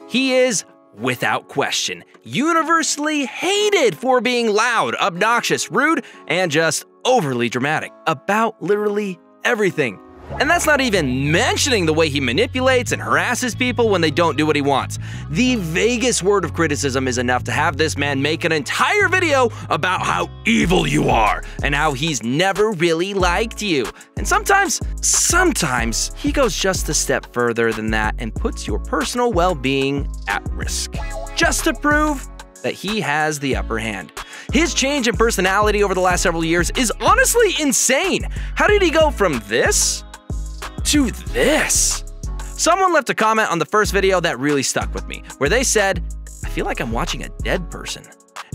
He is, without question, universally hated for being loud, obnoxious, rude, and just overly dramatic about literally everything. And that's not even mentioning the way he manipulates and harasses people when they don't do what he wants. The vaguest word of criticism is enough to have this man make an entire video about how evil you are and how he's never really liked you. And sometimes he goes just a step further than that and puts your personal well-being at risk, just to prove that he has the upper hand. His change in personality over the last several years is honestly insane. How did he go from this to this? Someone left a comment on the first video that really stuck with me, where they said, "I feel like I'm watching a dead person."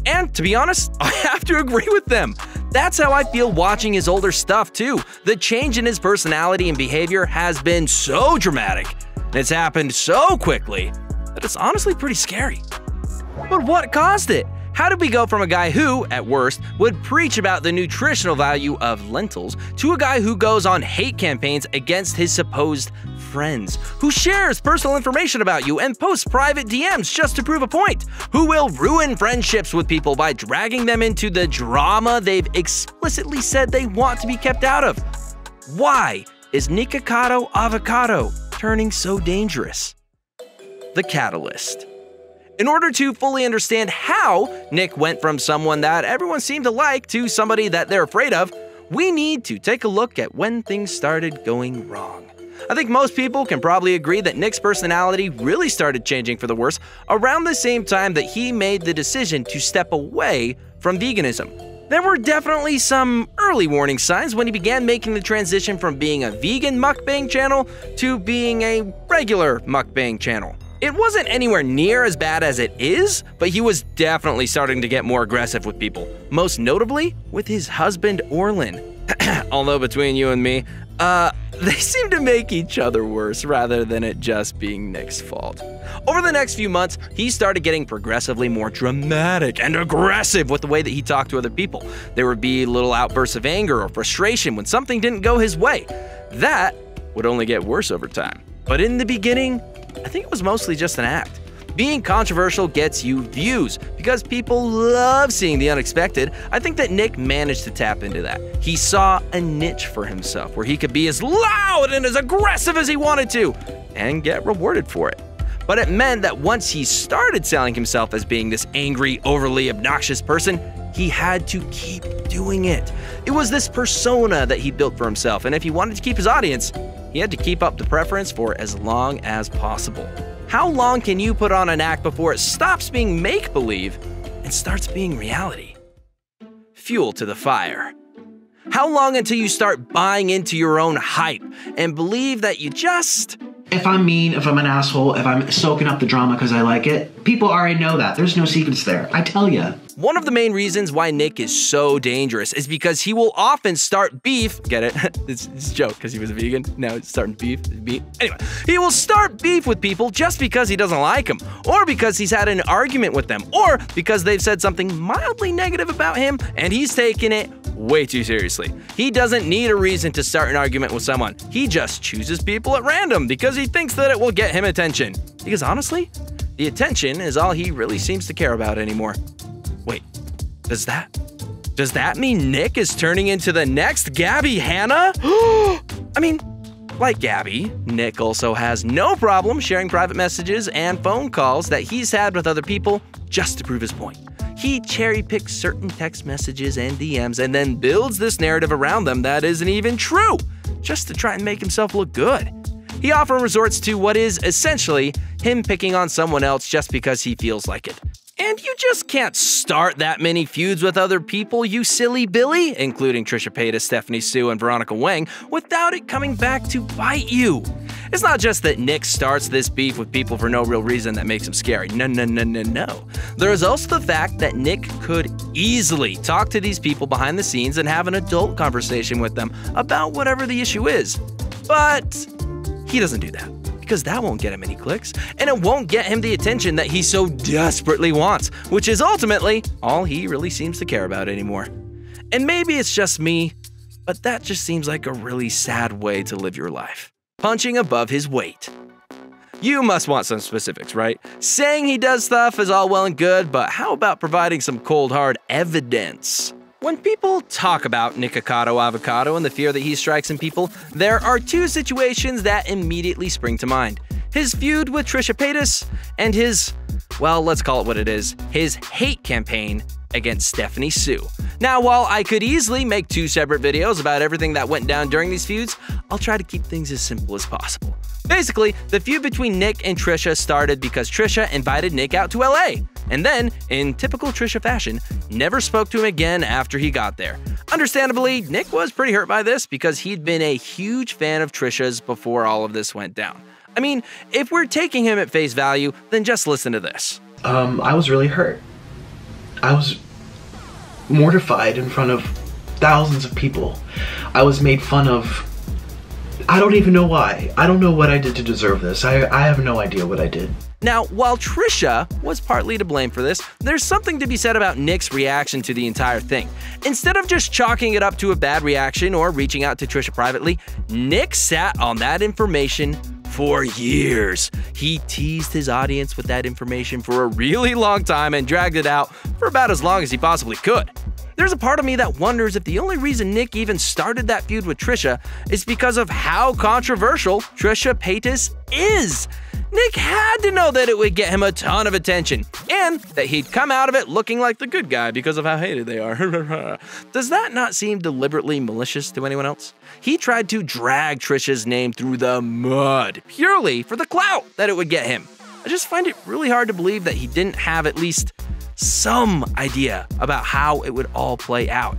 And to be honest, I have to agree with them. That's how I feel watching his older stuff too. The change in his personality and behavior has been so dramatic, and it's happened so quickly, that it's honestly pretty scary. But what caused it? How did we go from a guy who, at worst, would preach about the nutritional value of lentils to a guy who goes on hate campaigns against his supposed friends, who shares personal information about you and posts private DMs just to prove a point, who will ruin friendships with people by dragging them into the drama they've explicitly said they want to be kept out of? Why is Nikocado Avocado turning so dangerous? The catalyst. In order to fully understand how Nick went from someone that everyone seemed to like to somebody that they're afraid of, we need to take a look at when things started going wrong. I think most people can probably agree that Nick's personality really started changing for the worse around the same time that he made the decision to step away from veganism. There were definitely some early warning signs when he began making the transition from being a vegan mukbang channel to being a regular mukbang channel. It wasn't anywhere near as bad as it is, but he was definitely starting to get more aggressive with people, most notably with his husband Orlin. Although between you and me, they seem to make each other worse rather than it just being Nick's fault. Over the next few months, he started getting progressively more dramatic and aggressive with the way that he talked to other people. There would be little outbursts of anger or frustration when something didn't go his way. That would only get worse over time. But in the beginning, I think it was mostly just an act. Being controversial gets you views because people love seeing the unexpected. I think that Nick managed to tap into that. He saw a niche for himself where he could be as loud and as aggressive as he wanted to and get rewarded for it. But it meant that once he started selling himself as being this angry, overly obnoxious person, he had to keep doing it. It was this persona that he built for himself, and if he wanted to keep his audience, he had to keep up the preference for as long as possible. How long can you put on an act before it stops being make-believe and starts being reality? Fuel to the fire. How long until you start buying into your own hype and believe that you just... If I'm mean, if I'm an asshole, if I'm soaking up the drama because I like it, people already know that. There's no secrets there. I tell ya. One of the main reasons why Nick is so dangerous is because he will often start beef. Get it? It's a joke because he was a vegan. Now it's starting beef. Anyway, he will start beef with people just because he doesn't like them, or because he's had an argument with them, or because they've said something mildly negative about him and he's taken it way too seriously. He doesn't need a reason to start an argument with someone. He just chooses people at random because he thinks that it will get him attention. Because honestly, the attention is all he really seems to care about anymore. Wait, does that mean Nick is turning into the next Gabby Hanna? I mean, like Gabby, Nick also has no problem sharing private messages and phone calls that he's had with other people just to prove his point. He cherry-picks certain text messages and DMs and then builds this narrative around them that isn't even true, just to try and make himself look good. He often resorts to what is essentially him picking on someone else just because he feels like it. And you just can't start that many feuds with other people, you silly Billy, including Trisha Paytas, Stephanie Sue, and Veronica Wang, without it coming back to bite you. It's not just that Nick starts this beef with people for no real reason that makes him scary. No. There is also the fact that Nick could easily talk to these people behind the scenes and have an adult conversation with them about whatever the issue is. But he doesn't do that, because that won't get him any clicks, and it won't get him the attention that he so desperately wants, which is ultimately all he really seems to care about anymore. And maybe it's just me, but that just seems like a really sad way to live your life. Punching above his weight. You must want some specifics, right? Saying he does stuff is all well and good, but how about providing some cold hard evidence? When people talk about Nikocado Avocado and the fear that he strikes in people, there are two situations that immediately spring to mind. His feud with Trisha Paytas and his, well, let's call it what it is, his hate campaign against Stephanie Sue. Now, while I could easily make two separate videos about everything that went down during these feuds, I'll try to keep things as simple as possible. Basically, the feud between Nick and Trisha started because Trisha invited Nick out to LA, and then, in typical Trisha fashion, never spoke to him again after he got there. Understandably, Nick was pretty hurt by this because he'd been a huge fan of Trisha's before all of this went down. I mean, if we're taking him at face value, then just listen to this. I was really hurt. I was mortified in front of thousands of people. I was made fun of. I don't even know why. I don't know what I did to deserve this. I have no idea what I did. Now, while Trisha was partly to blame for this, there's something to be said about Nick's reaction to the entire thing. Instead of just chalking it up to a bad reaction or reaching out to Trisha privately, Nick sat on that information for years. He teased his audience with that information for a really long time and dragged it out for about as long as he possibly could. There's a part of me that wonders if the only reason Nick even started that feud with Trisha is because of how controversial Trisha Paytas is. Nick had to know that it would get him a ton of attention, and that he'd come out of it looking like the good guy because of how hated they are. Does that not seem deliberately malicious to anyone else? He tried to drag Trisha's name through the mud, purely for the clout that it would get him. I just find it really hard to believe that he didn't have at least some idea about how it would all play out.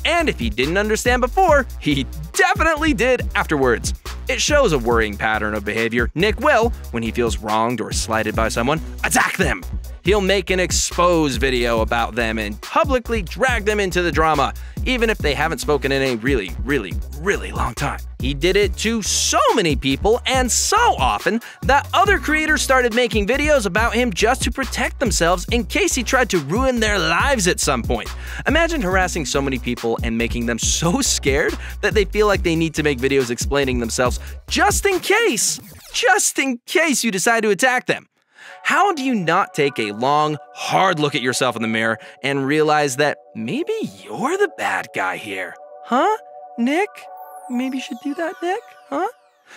And if he didn't understand before, he definitely did afterwards. It shows a worrying pattern of behavior. Nick will, when he feels wronged or slighted by someone, attack them. He'll make an expose video about them and publicly drag them into the drama, even if they haven't spoken in a really long time. He did it to so many people and so often that other creators started making videos about him just to protect themselves in case he tried to ruin their lives at some point. Imagine harassing so many people and making them so scared that they feel like they need to make videos explaining themselves just in case you decide to attack them. How do you not take a long, hard look at yourself in the mirror and realize that maybe you're the bad guy here? Huh, Nick? Maybe you should do that, Nick? Huh?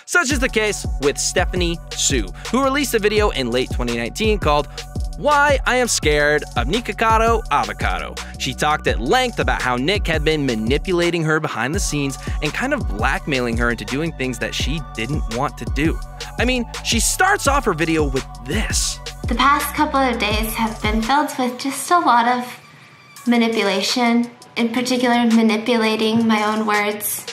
Such is the case with Stephanie Sue, who released a video in late 2019 called Why I Am Scared of Nikocado Avocado. She talked at length about how Nick had been manipulating her behind the scenes and kind of blackmailing her into doing things that she didn't want to do. I mean, she starts off her video with this. The past couple of days have been filled with just a lot of manipulation, in particular manipulating my own words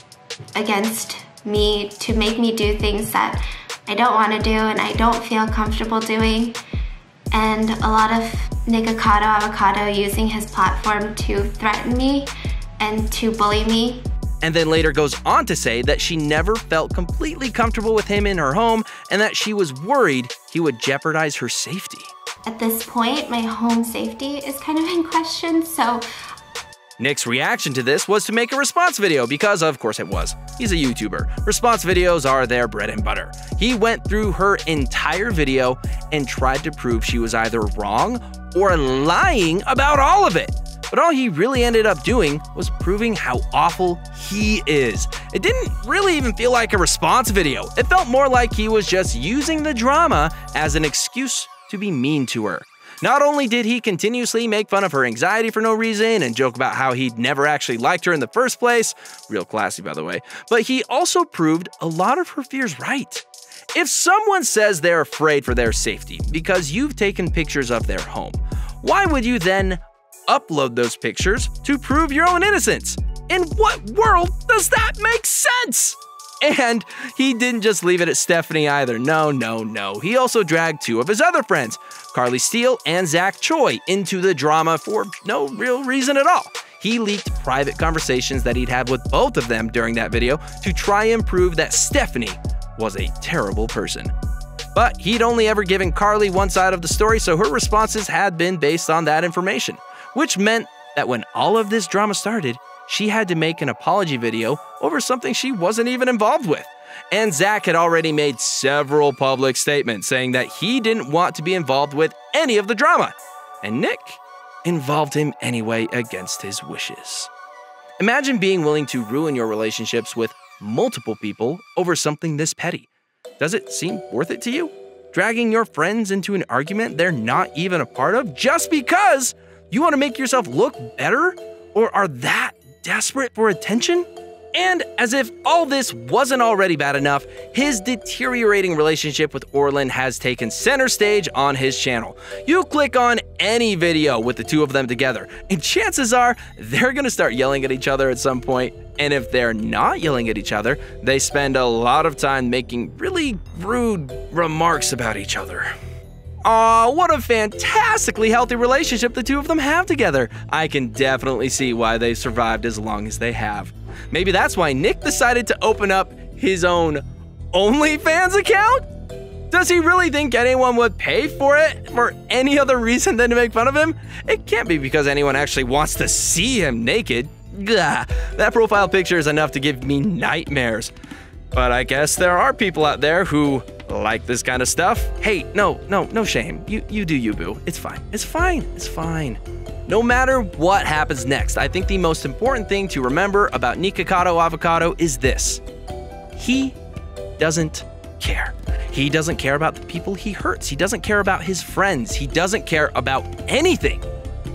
against me to make me do things that I don't want to do and I don't feel comfortable doing. And a lot of Nikocado Avocado using his platform to threaten me and to bully me. And then later goes on to say that she never felt completely comfortable with him in her home and that she was worried he would jeopardize her safety. At this point, my home safety is kind of in question, so Nick's reaction to this was to make a response video because, of course it was. He's a YouTuber. Response videos are their bread and butter. He went through her entire video and tried to prove she was either wrong or lying about all of it. But all he really ended up doing was proving how awful he is. It didn't really even feel like a response video. It felt more like he was just using the drama as an excuse to be mean to her. Not only did he continuously make fun of her anxiety for no reason and joke about how he'd never actually liked her in the first place, real classy by the way, but he also proved a lot of her fears right. If someone says they're afraid for their safety because you've taken pictures of their home, why would you then upload those pictures to prove your own innocence? In what world does that make sense? And he didn't just leave it at Stephanie either. No. He also dragged two of his other friends, Carly Steele and Zach Choi, into the drama for no real reason at all. He leaked private conversations that he'd had with both of them during that video to try and prove that Stephanie was a terrible person. But he'd only ever given Carly one side of the story, so her responses had been based on that information, which meant that when all of this drama started, she had to make an apology video over something she wasn't even involved with. and Zach had already made several public statements saying that he didn't want to be involved with any of the drama, and Nick involved him anyway against his wishes. Imagine being willing to ruin your relationships with multiple people over something this petty. Does it seem worth it to you? Dragging your friends into an argument they're not even a part of just because you want to make yourself look better or are that desperate for attention? And as if all this wasn't already bad enough, his deteriorating relationship with Orlin has taken center stage on his channel. You click on any video with the two of them together, and chances are they're gonna start yelling at each other at some point. And if they're not yelling at each other, they spend a lot of time making really rude remarks about each other. Aw, what a fantastically healthy relationship the two of them have together. I can definitely see why they survived as long as they have. Maybe that's why Nick decided to open up his own OnlyFans account? Does he really think anyone would pay for it for any other reason than to make fun of him? It can't be because anyone actually wants to see him naked. Gah, that profile picture is enough to give me nightmares. But I guess there are people out there who like this kind of stuff. Hey, no shame. You do you, boo. It's fine. It's fine. No matter what happens next, I think the most important thing to remember about Nikocado Avocado is this. He doesn't care. He doesn't care about the people he hurts. He doesn't care about his friends. He doesn't care about anything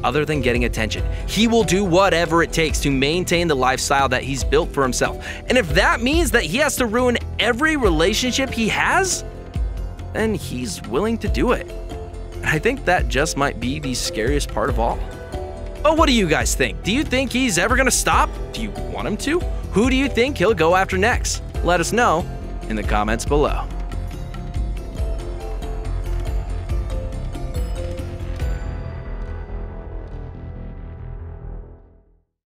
other than getting attention. He will do whatever it takes to maintain the lifestyle that he's built for himself. And if that means that he has to ruin every relationship he has, then he's willing to do it. And I think that just might be the scariest part of all. But what do you guys think? Do you think he's ever gonna stop? Do you want him to? Who do you think he'll go after next? Let us know in the comments below.